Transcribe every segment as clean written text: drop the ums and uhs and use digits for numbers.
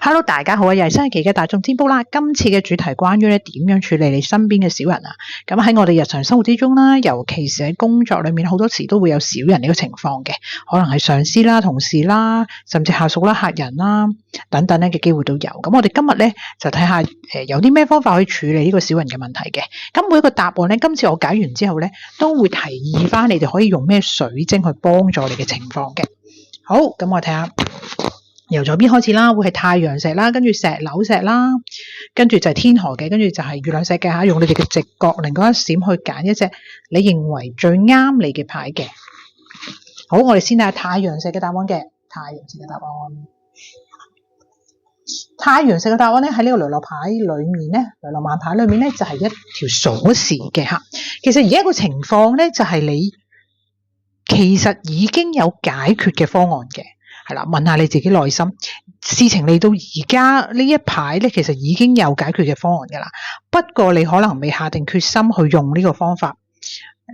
Hello， 大家好啊！又係新一期嘅大眾占卜啦。今次嘅主題關於咧點樣處理你身邊嘅小人啊。咁喺我哋日常生活之中啦，尤其是喺工作裏面，好多時都會有小人呢個情況嘅，可能係上司啦、同事啦，甚至下屬啦、客人啦等等咧嘅機會都有。咁我哋今日咧就睇下有啲咩方法可以處理呢個小人嘅問題嘅。咁每一個答案咧，今次我解完之後咧，都會提議翻你哋可以用咩水晶去幫助你嘅情況嘅。好，咁我睇下。由左邊開始啦，會係太陽石啦，跟住石榴石啦，跟住就係天河嘅，跟住就係月亮石嘅吓。用你哋嘅直覺靈光一閃去揀一隻你認為最啱你嘅牌嘅。好，我哋先睇下太陽石嘅答案嘅。太陽石嘅答案，太陽石嘅答案咧喺呢個雷諾牌裏面咧，雷諾曼牌裏面咧就係一條鎖匙嘅吓。其實而家個情況咧就係你其實已經有解決嘅方案嘅。係啦，問下你自己內心，事情嚟到而家呢一排咧，其實已經有解決嘅方案噶啦。不過你可能未下定決心去用呢個方法，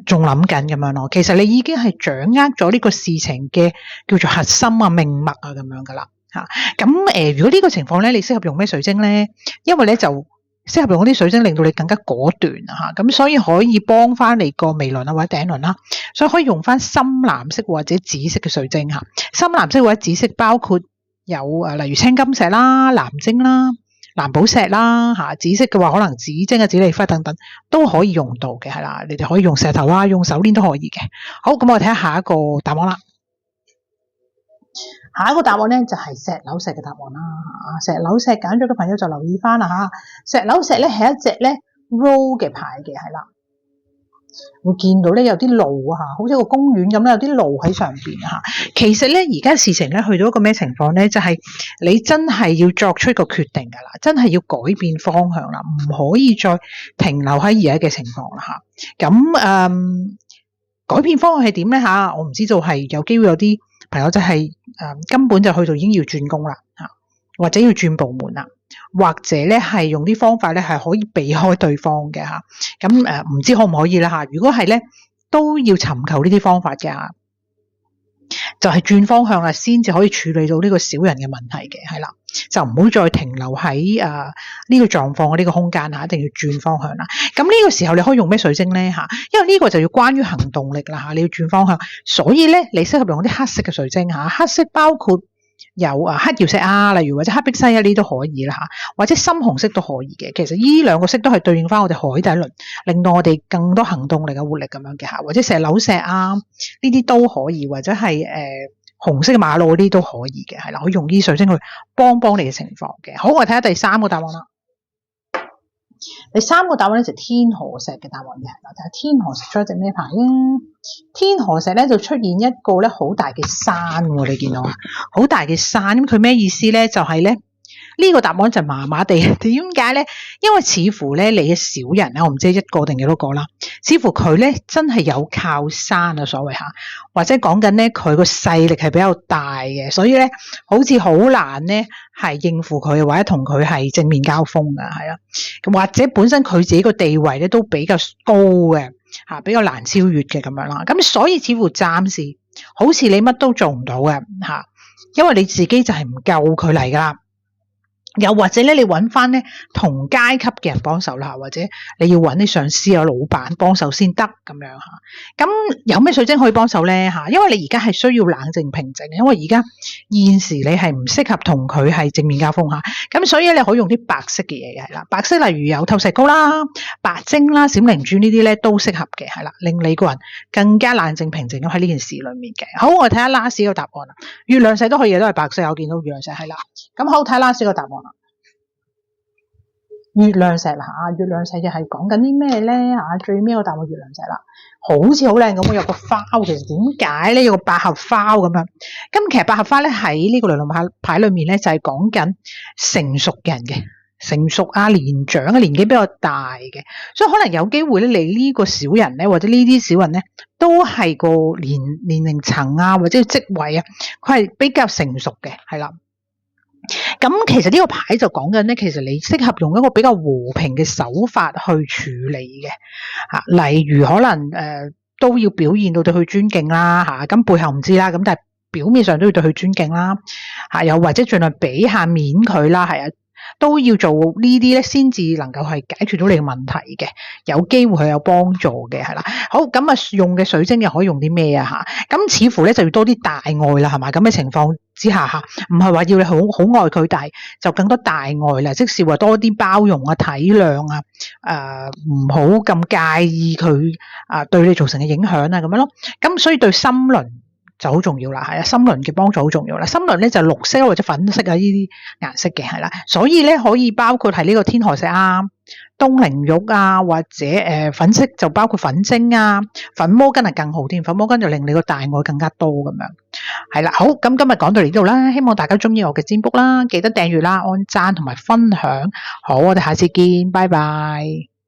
仲諗緊咁樣咯。其實你已經係掌握咗呢個事情嘅叫做核心啊、命脈啊咁樣噶啦吓。咁如果呢個情況咧，你適合用咩水晶咧？因為咧就適合用嗰啲水晶令到你更加果斷啊吓，咁所以可以幫翻你個尾輪啊或者頂輪啦，所以可以用翻深藍色或者紫色嘅水晶吓。深藍色或者紫色包括有例如青金石啦、藍晶啦、藍寶石啦吓，紫色嘅話可能紫晶啊、紫鋰花等等都可以用到嘅，係啦，你哋可以用石頭啊、用手鏈都可以嘅。好，咁我哋睇下下一個答案啦。下一個答案咧就係石榴石嘅答案啦。石榴石揀咗嘅朋友就留意翻啦吓。石榴石咧係一隻咧 roll 嘅牌嘅，係啦，會見到咧有啲路啊，好似個公園咁啦，有啲路喺上邊吓。其實咧而家事情咧去到一個咩情況咧，就係你真係要作出一個決定噶啦，真係要改變方向啦，唔可以再停留喺而家嘅情況啦吓。咁改變方向係點咧吓？我唔知道，係有機會有啲朋友就係根本就去到已經要轉工啦吓，或者要轉部門啦，或者咧係用啲方法咧係可以避開對方嘅吓。咁唔知可唔可以啦吓？如果係咧，都要尋求呢啲方法嘅吓，就係轉方向啦，先至可以處理到呢個小人嘅問題嘅，係啦，就唔好再停留喺呢個狀況呢個空間吓，一定要轉方向啦。咁呢個時候你可以用咩水晶咧吓？因為呢個就要關於行動力啦吓，你要轉方向，所以咧你適合用啲黑色嘅水晶吓，黑色包括有黑曜石啊，例如或者黑碧璽啊，呢都可以啦吓，或者深紅色都可以嘅。其實呢兩個色都係對應翻我哋海底輪，令到我哋更多行動力嘅活力咁樣嘅吓，或者石榴石啊呢啲都可以，或者係紅色嘅馬路嗰啲都可以嘅，係啦，可以用呢啲水晶去幫你嘅情況嘅。好，我哋睇下第三個答案啦。第三個答案咧就係天河石嘅答案嘅，睇下天河石出一隻咩牌啊？天河石咧就出現一個咧好大嘅山喎，你見到啊？好大嘅山，咁佢咩意思咧？就係咧呢個答案就麻麻地，點解咧？因為似乎咧你嘅小人咧，我唔知一個定幾多個啦，似乎佢咧真係有靠山啊，所謂吓，或者講緊咧佢個勢力係比較大嘅，所以咧好似好難咧係應付佢，或者同佢係正面交鋒噶，係啦，咁或者本身佢自己個地位咧都比較高嘅吓，比較難超越嘅咁樣啦，咁所以似乎暫時好似你乜都做唔到嘅吓，因為你自己就係唔夠佢嚟噶啦。又或者咧，你揾翻咧同階級嘅人幫手啦，或者你要揾啲上司啊、老闆幫手先得咁樣吓。咁有咩水晶可以幫手咧吓？因為你而家係需要冷靜平靜，因為而家現時你係唔適合同佢係正面交鋒吓。咁所以你可以用啲白色嘅嘢嘅，係啦，白色例如有透石膏啦、白晶啦、閃靈珠呢啲咧都適合嘅，係啦，令你個人更加冷靜平靜咁喺呢件事裏面嘅。好，我哋睇下 last 個答案啦。月亮石都可以，都係白色，我見到月亮石係啦。咁好，睇 last 個答案啦。月亮石啦吓，月亮石又係講緊啲咩咧吓？最尾個答案月亮石啦，好似好靚咁，有個花，其實點解咧有個百合花咁樣？咁其實百合花咧喺呢個雷諾牌裏面咧就係講緊成熟嘅人嘅，成熟啊、年長嘅，年紀比較大嘅，所以可能有機會咧，你呢個小人咧或者呢啲小人咧都係個年齡層啊或者職位啊，佢係比較成熟嘅，係啦。咁其實呢個牌就講緊咧，其實你適合用一個比較和平嘅手法去處理嘅吓，例如可能都要表現到對佢尊敬啦吓，咁背後唔知啦，咁但係表面上都要對佢尊敬啦，又或者盡量俾下面佢啦，係啊，都要做呢啲咧，先至能夠係解決到你嘅問題嘅，有機會係有幫助嘅，係啦。好，咁啊用嘅水晶又可以用啲咩啊？咁似乎咧就要多啲大愛啦，係嘛？咁嘅情況之下唔係話要你好愛佢，但係就更多大愛啦，即是話多啲包容啊、體諒啊，唔好咁介意佢對你造成嘅影響啊，咁樣咯。咁所以對心輪就好重要啦，係啊，心輪嘅幫助好重要啦。心輪咧就綠色或者粉色啊呢啲顏色嘅，係啦，所以咧可以包括係呢個天河石啊、東陵玉啊，或者粉色就包括粉晶啊、粉摩根係更好添，粉摩根就令你個大愛更加多咁樣。係啦，好，咁今日講到呢度啦，希望大家中意我嘅占卜啦，記得訂閱啦、按讚同埋分享。好，我哋下次見，拜拜。